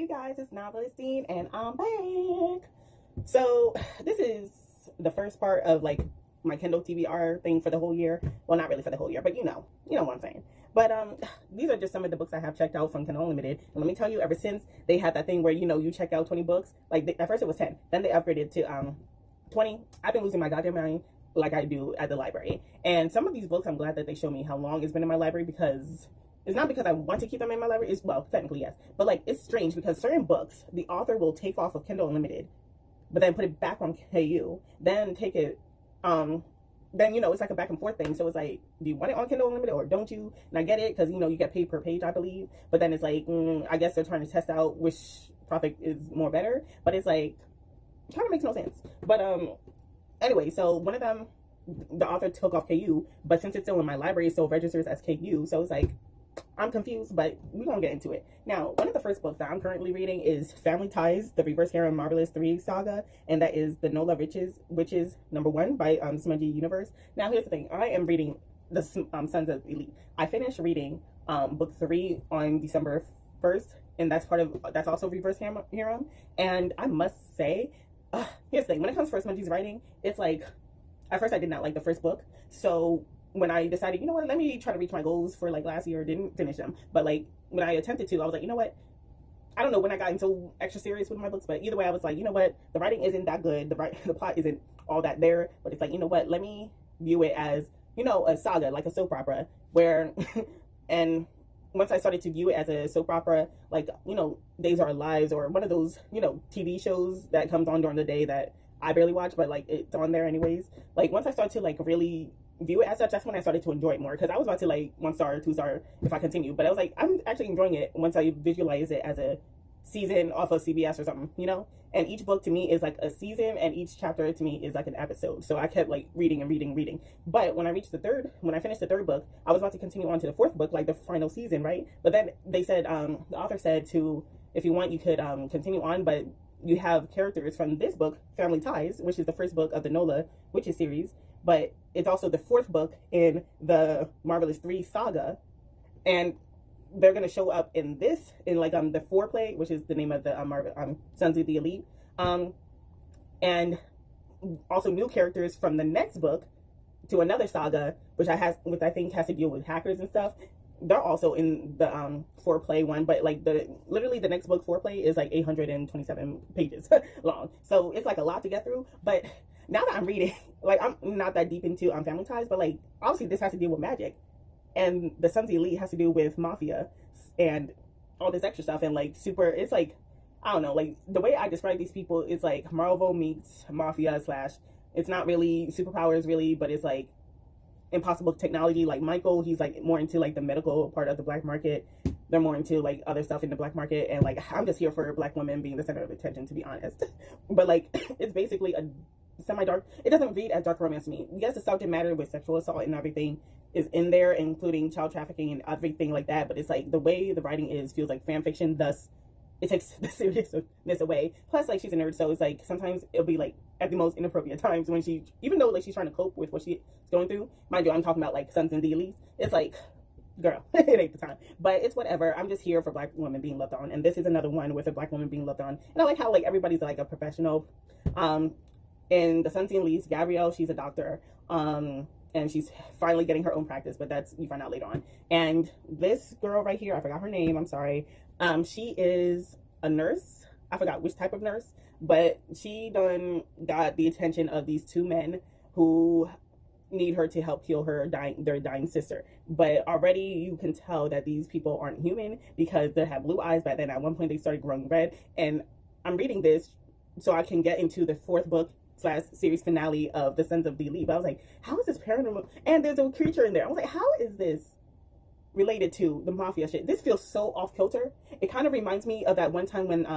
Hey guys, it's Novelistine and I'm back. So this is the first part of like my Kindle TBR thing for the whole year. Well, not really for the whole year, but you know what I'm saying. But these are just some of the books I have checked out from Kindle Unlimited. And let me tell you, ever since they had that thing where you check out 20 books, like at first it was 10, then they upgraded to 20. I've been losing my goddamn mind like I do at the library. And some of these books, I'm glad that they show me how long it's been in my library, because it's not because I want to keep them in my library. It's, well, technically yes, but like it's strange because certain books the author will take off of Kindle Unlimited, but then put it back on KU, then take it, then it's like a back and forth thing. So it's like, do you want it on Kindle Unlimited or don't you? And I get it because you get paid per page, I believe. But then it's like, I guess they're trying to test out which product is more better. But it's like, kind of makes no sense. But anyway, so one of them, the author took off KU, but since it's still in my library, it still registers as KU. So it's like, I'm confused, but we're gonna get into it. Now, one of the first books that I'm currently reading is Family Ties, the Reverse Harem Marvelous 3 saga, and that is the Nola Witches #1 by Smudgy Universe. Now, here's the thing. I am reading the Sons of Elite. I finished reading book 3 on December 1st, and that's also Reverse Harem. And I must say, here's the thing. When it comes to Smudgy's writing, it's like, at first I did not like the first book, so when I decided, you know what, let me try to reach my goals for like last year, didn't finish them. But like when I attempted to, I was like, you know what, I don't know when I got so extra serious with my books, but either way, I was like, you know what, the writing isn't that good. The plot isn't all that there, but it's like, you know what, let me view it as, a saga, like a soap opera where, and once I started to view it as a soap opera, like, Days Are Lives or one of those, TV shows that comes on during the day that I barely watch, but like it's on there anyways. Like once I started to like really view it as such, that's when I started to enjoy it more, because I was about to like 1 star, 2 star if I continue, but I was like, I'm actually enjoying it once I visualize it as a season off of CBS or something, and each book to me is like a season, and each chapter to me is like an episode. So I kept like reading and reading, but when I finished the third book, I was about to continue on to the 4th book, like the final season, right? But then they said, the author said to, if you want, you could continue on, but you have characters from this book, Family Ties, which is the first book of the Nola Witches series, but it's also the 4th book in the Marvelous 3 saga, and they're going to show up in like the Foreplay, which is the name of the Sons of the Elite, and also new characters from the next book to another saga, which I think has to deal with hackers and stuff. They're also in the Foreplay one, but like literally the next book, Foreplay, is like 827 pages long, so it's like a lot to get through. But now that I'm reading, like I'm not that deep into Family Ties, but like obviously this has to deal with magic, and the Sons of Elite has to do with mafia and all this extra stuff, and like it's like, I don't know, like the way I describe these people is like Marvel meets mafia / it's not really superpowers really, but it's like impossible technology. Like Michael, he's like more into like the medical part of the black market. They're more into like other stuff in the black market, and like I'm just here for black women being the center of attention, to be honest. But like it's basically a semi-dark, it doesn't read as dark romance to me. Yes, the subject matter with sexual assault and everything is in there, including child trafficking and everything like that, but it's like the way the writing feels like fan fiction, thus it takes the seriousness away. Plus, like, she's a nerd, so it's like sometimes it'll be like at the most inappropriate times when even though like she's trying to cope with what she's going through. Mind you, I'm talking about like Sons and Elites. It's like, girl, it ain't the time. But it's whatever. I'm just here for black women being loved on, and this is another one with a black woman being loved on. And I like how like everybody's like a professional. In the Sons and Elites, Gabrielle, she's a doctor, and she's finally getting her own practice, but that's, you find out later on. And this girl right here, I forgot her name, I'm sorry. She is a nurse. I forgot which type of nurse, but she done got the attention of these 2 men who need her to help heal their dying sister. But already you can tell that these people aren't human, because they have blue eyes, but then at one point they started growing red. And I'm reading this so I can get into the 4th book / series finale of the Sons of the Elite. But I was like, how is this paranormal? And there's a creature in there. I was like, how is this related to the mafia shit? This feels so off kilter. It kind of reminds me of that one time when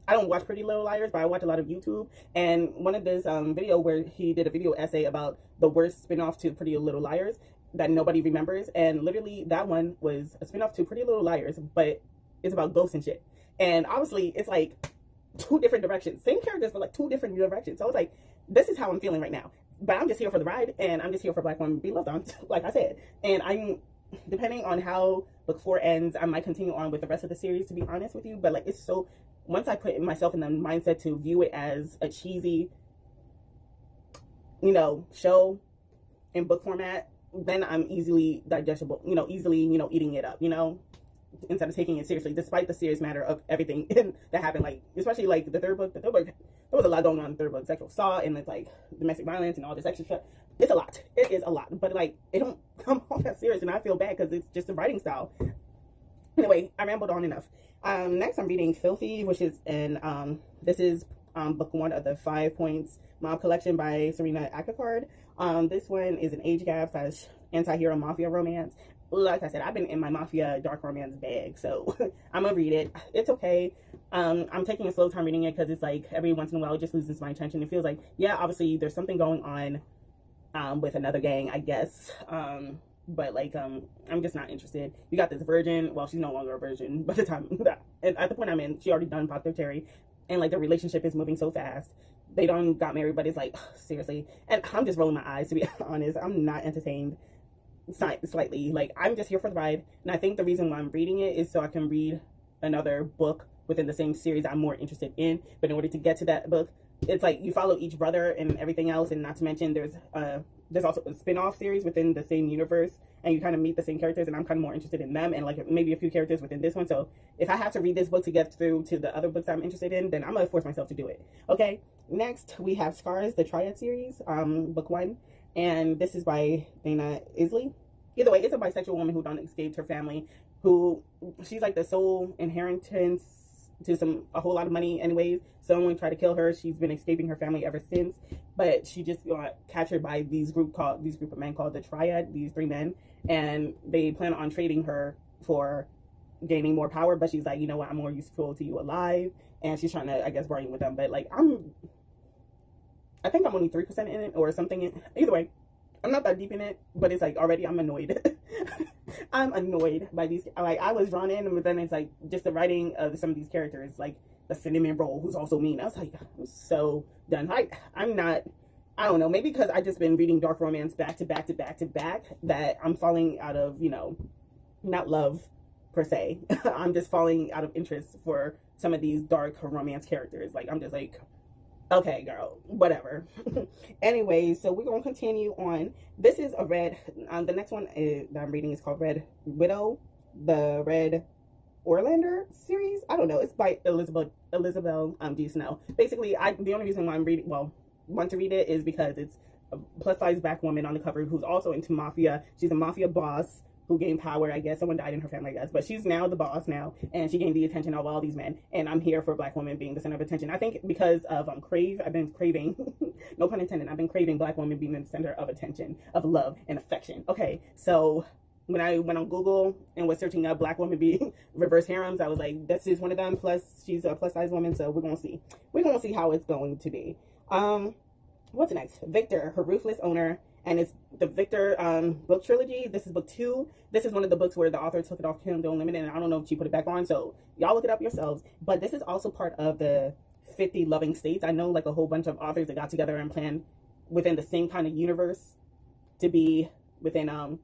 I don't watch Pretty Little Liars, but I watch a lot of YouTube, and one of this video where he did a video essay about the worst spin-off to Pretty Little Liars that nobody remembers, and literally that one was a spin-off to Pretty Little Liars, but it's about ghosts and shit. And obviously it's like 2 different directions, same characters but like 2 different directions. So I was like, this is how I'm feeling right now, but I'm just here for the ride, and I'm just here for black women to be loved on, like I said. And I'm, depending on how book 4 ends, I might continue on with the rest of the series, to be honest with you. But like, it's so, once I put myself in the mindset to view it as a cheesy, you know, show in book format, then I'm easily digestible, you know, easily, you know, eating it up, you know, instead of taking it seriously, despite the serious matter of everything that happened, like, especially, like, the third book, there was a lot going on in the third book, sexual assault, and it's, like, domestic violence, and all this extra stuff. It's a lot. It is a lot, but, like, it don't come off that serious, and I feel bad, because it's just the writing style. Anyway, I rambled on enough. Next, I'm reading Filthy, which is this is, book 1 of the 5 Points Mob Collection by Serena Akakard. This one is an age gap / anti-hero mafia romance. Like I said, I've been in my mafia dark romance bag, so I'm gonna read it. It's okay. I'm taking a slow time reading it because it's like every once in a while it just loses my attention. It feels like, yeah, obviously there's something going on with another gang, I guess. But like I'm just not interested. You got this virgin. Well, she's no longer a virgin by the time that, at the point I'm in, she already done apothecary, and like the relationship is moving so fast. They done got married, but it's like, seriously. And I'm just rolling my eyes, to be honest. I'm not entertained slightly. Like, I'm just here for the ride, and I think the reason why I'm reading it is so I can read another book within the same series I'm more interested in. But in order to get to that book, it's like you follow each brother and everything else, and not to mention there's also a spin-off series within the same universe, and you kind of meet the same characters, and I'm kind of more interested in them, and like maybe a few characters within this one. So if I have to read this book to get through to the other books I'm interested in, then I'm gonna force myself to do it. Okay, next we have Scars, the Triad series, book 1, and this is by Dana Isley. Either way, it's a bisexual woman who done escaped her family, who she's like the sole inheritance to a whole lot of money anyways. Someone tried to kill her. She's been escaping her family ever since, but she just got captured by these group of men called the Triad, these 3 men, and they plan on trading her for gaining more power. But she's like, you know what, I'm more useful to you alive, and she's trying to, I guess, bargain with them. But like, I think I'm only 3% in it or something. Either way, I'm not that deep in it, but it's like already I'm annoyed. I'm annoyed by these. Like, I was drawn in, but then it's like just the writing of some of these characters, like the cinnamon roll, who's also mean. I was like, I'm so done. I'm not. I don't know. Maybe because I just been reading dark romance back to back to back to back that I'm falling out of, you know, not love per se. I'm just falling out of interest for some of these dark romance characters. Like, I'm just like, okay, girl, whatever. Anyway, so we're going to continue on. This is a red, the next one that I'm reading is called Red Widow, the Red Orlander series. I don't know. It's by Elizabeth G. Snow. Basically, the only reason why want to read it is because it's a plus-size black woman on the cover who's also into mafia. She's a mafia boss who gained power, I guess. Someone died in her family, I guess. But she's now the boss now, and she gained the attention of all these men. And I'm here for a black woman being the center of attention. I think because of I've been craving, no pun intended, I've been craving black women being the center of attention, of love and affection. Okay, so when I went on Google and was searching up black women being reverse harems, I was like, this is one of them. Plus, she's a plus-size woman, so we're gonna see. We're gonna see how it's going to be. What's next? Victor, Her Ruthless Owner. And it's the Victor book trilogy. This is book 2. This is one of the books where the author took it off Kindle Unlimited, and I don't know if she put it back on, so y'all look it up yourselves. But this is also part of the 50 Loving States. I know like a whole bunch of authors that got together and planned within the same kind of universe to be within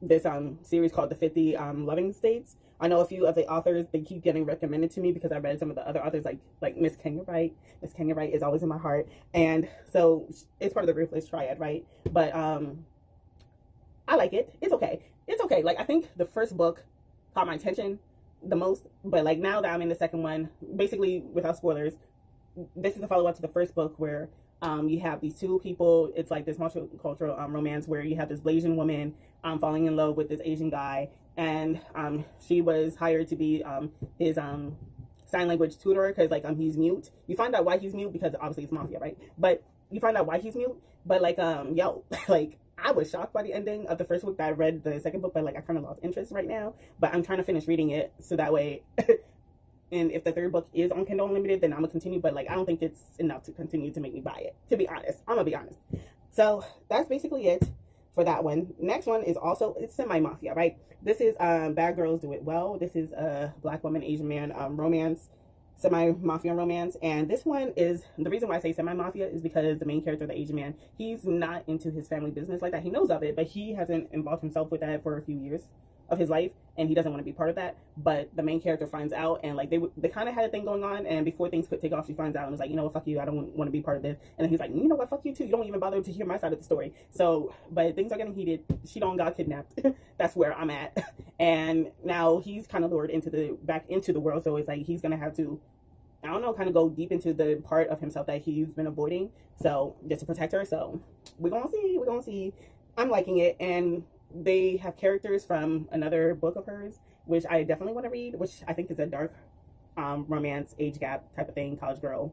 this series called the 50 Loving States. I know a few of the authors, they keep getting recommended to me because I read some of the other authors, like Miss Kenya Wright. Miss Kenya Wright is always in my heart. And so it's part of the Ruthless Triad, right? But I like it. It's okay. It's okay. Like, I think the first book caught my attention the most. But like, now that I'm in the second one, basically without spoilers, this is a follow-up to the first book where you have these 2 people. It's like this multicultural romance where you have this Blasian woman falling in love with this Asian guy, and she was hired to be his sign language tutor because like he's mute. You find out why he's mute because obviously it's mafia, right? But you find out why he's mute. But like yo, like, I was shocked by the ending of the first book that I read the second book, but like I kind of lost interest right now. But I'm trying to finish reading it so that way. And if the third book is on Kindle Unlimited, then I'm gonna continue. But like, I don't think it's enough to continue to make me buy it, to be honest. I'm gonna be honest. So that's basically it for that one. Next one is also, it's semi-mafia, right? This is Bad Girls Do It Well. This is a black woman, Asian man romance, semi-mafia romance. And this one is, the reason why I say semi-mafia is because the main character, the Asian man, he's not into his family business like that. He knows of it, but he hasn't involved himself with that for a few years. of his life, and he doesn't want to be part of that. But the main character finds out, and like they kind of had a thing going on, and before things could take off, she finds out and was like, you know what, fuck you, I don't want to be part of this. And then he's like, you know what, fuck you too, you don't even bother to hear my side of the story. So, but things are getting heated. She don't got kidnapped. That's where I'm at. And now he's kind of lured into back into the world, so it's like he's gonna have to, I don't know, kind of go deep into the part of himself that he's been avoiding, so just to protect her. So we're gonna see. I'm liking it, and they have characters from another book of hers, which I definitely want to read, which I think is a dark romance, age gap type of thing, college girl,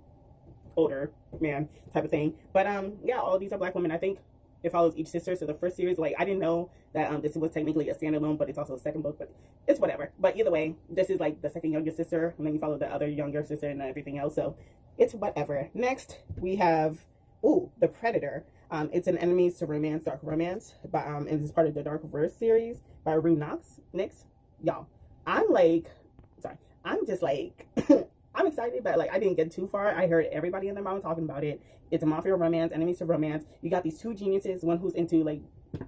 older man type of thing. But yeah, all these are black women. I think it follows each sister. So the first series, like, I didn't know that this was technically a standalone, but it's also a second book, but it's whatever. But either way, this is like the second youngest sister, and then you follow the other younger sister and everything else, so it's whatever. Next we have The Predator. It's an enemies to romance, dark romance, but and this is part of the Dark Verse series by Rue Nix. Y'all, I'm just like I'm excited, but like I didn't get too far. I heard everybody and their mama talking about it. It's a mafia romance, enemies to romance. You got these two geniuses, one who's into like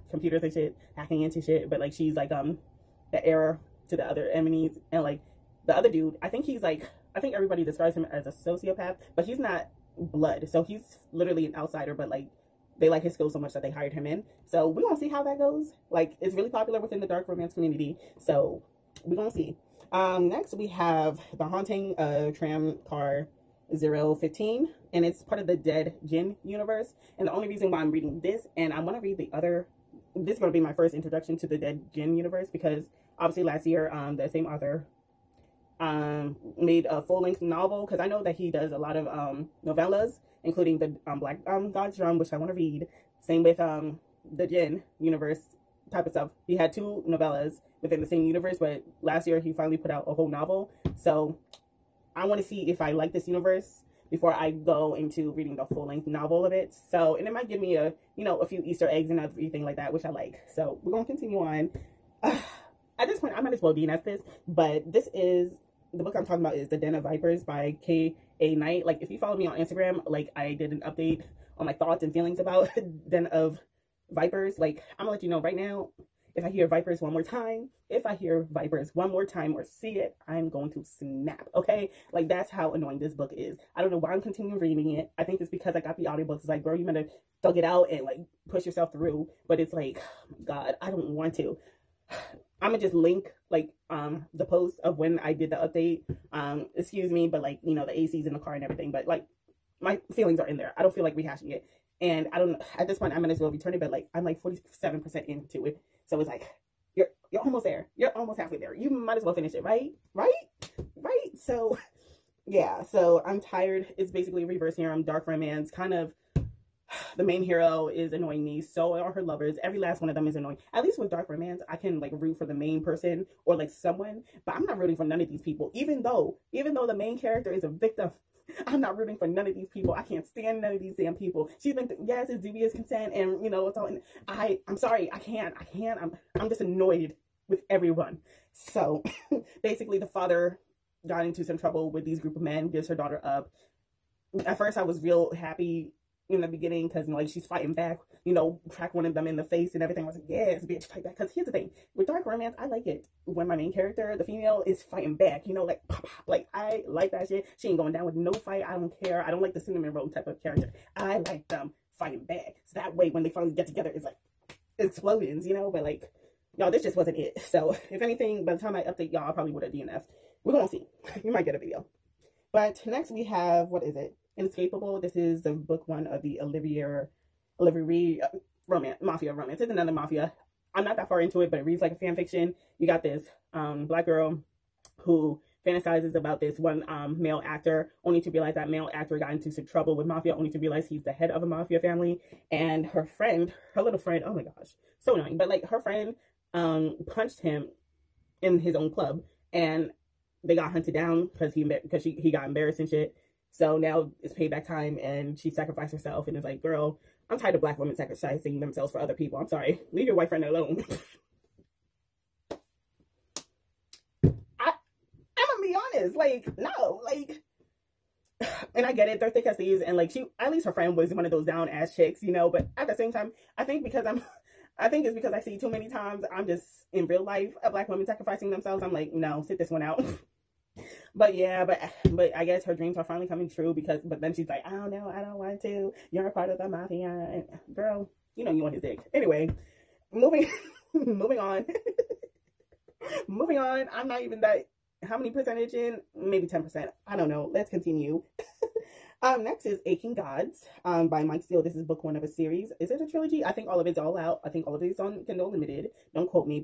computers and shit, hacking into shit, but like she's like the heir to the other enemies, and like the other dude, I think everybody describes him as a sociopath, but he's not blood, so he's literally an outsider, but like they like his skills so much that they hired him in. So we're gonna see how that goes. Like, it's really popular within the dark romance community, so we're gonna see. Next we have The Haunting of Tram Car 015, and it's part of the Dead Djinn universe. And the only reason why I'm reading this, and I want to read the other, this is going to be my first introduction to the Dead Djinn universe, because obviously last year the same author made a full-length novel, because I know that he does a lot of novellas, including the Black God's Drum, which I want to read. Same with the Djinn universe type of stuff. He had 2 novellas within the same universe, but last year he finally put out a whole novel. So I want to see if I like this universe before I go into reading the full-length novel of it. So, and it might give me a, you know, a few Easter eggs and everything like that, which I like. So we're gonna continue on. At this point, I might as well DNF this, but this is the book I'm talking about is The Den of Vipers by K.A. Knight. Like, if you follow me on Instagram, like, I did an update on my thoughts and feelings about Den of Vipers. Like, I'm gonna let you know right now, if I hear vipers one more time, or see it, I'm going to snap, okay? Like, that's how annoying this book is. I don't know why I'm continuing reading it. I think it's because I got the audiobooks. It's like, girl, you better thug it out and, like, push yourself through. But it's like, oh my God, I don't want to. I'm gonna just link like the post of when I did the update. Excuse me, but like, you know, the AC's in the car and everything, but like my feelings are in there. I don't feel like rehashing it, and I don't, at this point I might as well return it, but like I'm like 47% into it, so it's like you're almost there, you're almost halfway there, you might as well finish it, right? So yeah, so I'm tired. It's basically reverse harem, dark romance, kind of. The main hero is annoying me, so are her lovers. Every last one of them is annoying. At least with dark romance, I can like root for the main person or like someone, but I'm not rooting for none of these people. Even though the main character is a victim, I'm not rooting for none of these people. I can't stand none of these damn people. She's been, yes, it's dubious consent, and you know, it's all. And I'm sorry, I can't. I'm just annoyed with everyone. So basically, the father got into some trouble with these group of men, gives her daughter up. At first, I was real happy in the beginning, because like she's fighting back, you know, crack one of them in the face and everything. I was like, yes, bitch, fight back. Because here's the thing with dark romance, I like it when my main character, the female, is fighting back, you know, like I like that shit. She ain't going down with no fight. I don't care. I don't like the cinnamon roll type of character. I like them fighting back, so that way when they finally get together, it's like explosions, you know. But like, y'all, this just wasn't it. So if anything, by the time I update y'all, I probably would have DNF'd. We're gonna see. You might get a video. But next we have, what is it? Inescapable. This is the book 1 of the Olivia romance, mafia romance. It's another mafia. I'm not that far into it, but it reads like a fan fiction. You got this black girl who fantasizes about this one male actor, only to realize that male actor got into some trouble with mafia, only to realize he's the head of a mafia family. And her friend, her little friend, oh my gosh, so annoying. But like, her friend punched him in his own club, and they got hunted down because he got embarrassed and shit. So now it's payback time, and she sacrificed herself, and it's like, girl, I'm tired of black women sacrificing themselves for other people. I'm sorry. Leave your white friend alone. I'm gonna be honest. Like, no. Like, and I get it. They're thick as thieves, and like, she, at least her friend was one of those down-ass chicks, you know? But at the same time, I think because I think it's because I see too many times I'm just in real life a black woman sacrificing themselves. I'm like, no, sit this one out. But yeah, but I guess her dreams are finally coming true but then she's like, I don't know, I don't want to. You're a part of the mafia. And girl, you know you want his dick. Anyway, moving on. Moving on. I'm not even that. How many percentage in? Maybe 10%. I don't know. Let's continue. Next is Aching Gods by Mike Steele. This is book 1 of a series. Is it a trilogy? I think all of it's all out. I think all of it's on Kindle Unlimited. Don't quote me,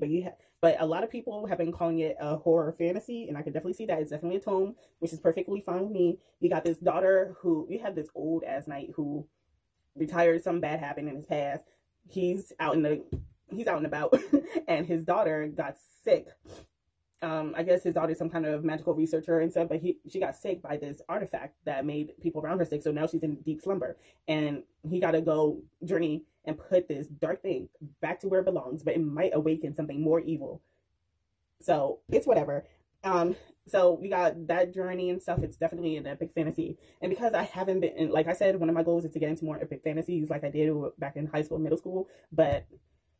but a lot of people have been calling it a horror fantasy, and I can definitely see that. It's definitely a tome, which is perfectly fine with me. You got this daughter you have this old ass knight who retired. Something bad happened in his past. He's out and about, and his daughter got sick. I guess his daughter's some kind of magical researcher and stuff, but she got sick by this artifact that made people around her sick. So now she's in deep slumber, and he got to go journey and put this dark thing back to where it belongs, but it might awaken something more evil. So it's whatever. So we got that journey and stuff. It's definitely an epic fantasy. And because I haven't been, like I said, one of my goals is to get into more epic fantasies like I did back in high school and middle school, but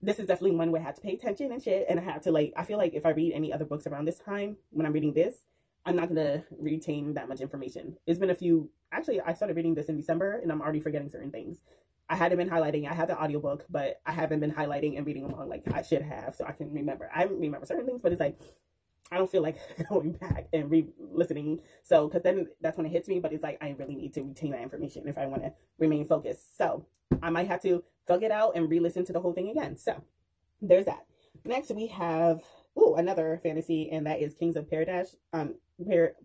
this is definitely one where I have to pay attention and shit. And I have to I feel like if I read any other books around this time, when I'm reading this, I'm not going to retain that much information. It's been actually, I started reading this in December and I'm already forgetting certain things. I hadn't been highlighting. I have the audiobook, but I haven't been highlighting and reading along like I should have. So I can remember. I remember certain things, but it's like, I don't feel like going back and re-listening. So, because then that's when it hits me, but it's like, I really need to retain that information if I want to remain focused. So I might have to thug it out and re-listen to the whole thing again. So there's that. Next we have another fantasy, and that is Kings of Paradise,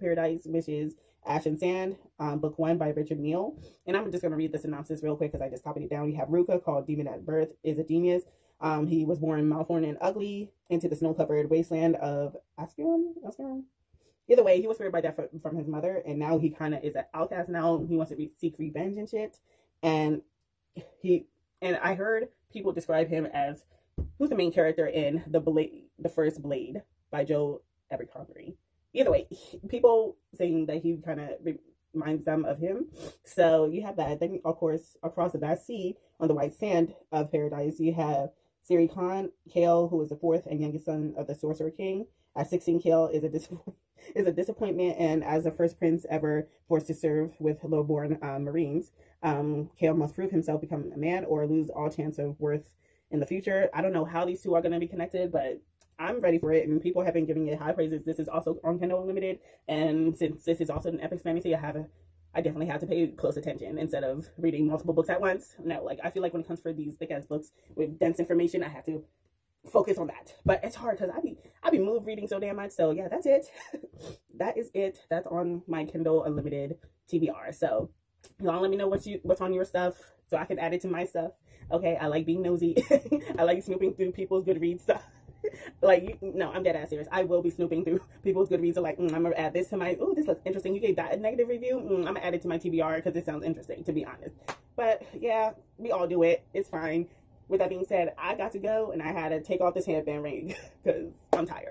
Paradise, which is Ash and Sand, book 1 by Richard Neal. And I'm just going to read the synopsis real quick because I just copied it down. You have Ruka, called Demon at Birth, is a genius. He was born malformed and ugly into the snow-covered wasteland of Askeron. Either way, he was spared by death from his mother, and now he kind of is an outcast. Now he wants to seek revenge and shit. And I heard people describe him as who's the main character in the first Blade by Joe Abercrombie. Either way, people saying that he kind of reminds them of him. So you have that. Then, of course, across the vast sea on the white sand of paradise, you have Siri Khan, Kale, who is the 4th and youngest son of the Sorcerer King. At 16, Kale is a disappointment, and as the first prince ever forced to serve with low-born Marines, Kale must prove himself, become a man, or lose all chance of worth in the future. I don't know how these two are going to be connected, but I'm ready for it, and people have been giving it high praises. This is also on Kindle Unlimited, and since this is also an epic fantasy, I definitely have to pay close attention instead of reading multiple books at once. No, I feel like when it comes for these thick-ass books with dense information, I have to focus on that. But it's hard because I be moved reading so damn much. So yeah, that's it. That is it. That's on my Kindle Unlimited TBR. So y'all let me know what's on your stuff so I can add it to my stuff. Okay, I like being nosy. I like snooping through people's Goodreads stuff. No, I'm dead ass serious. I will be snooping through people's Goodreads. So I'm gonna add this to my, this looks interesting. You gave that a negative review. I'm gonna add it to my TBR because it sounds interesting, to be honest. But yeah, we all do it. It's fine. With that being said, I got to go, and I had to take off this headband ring because I'm tired.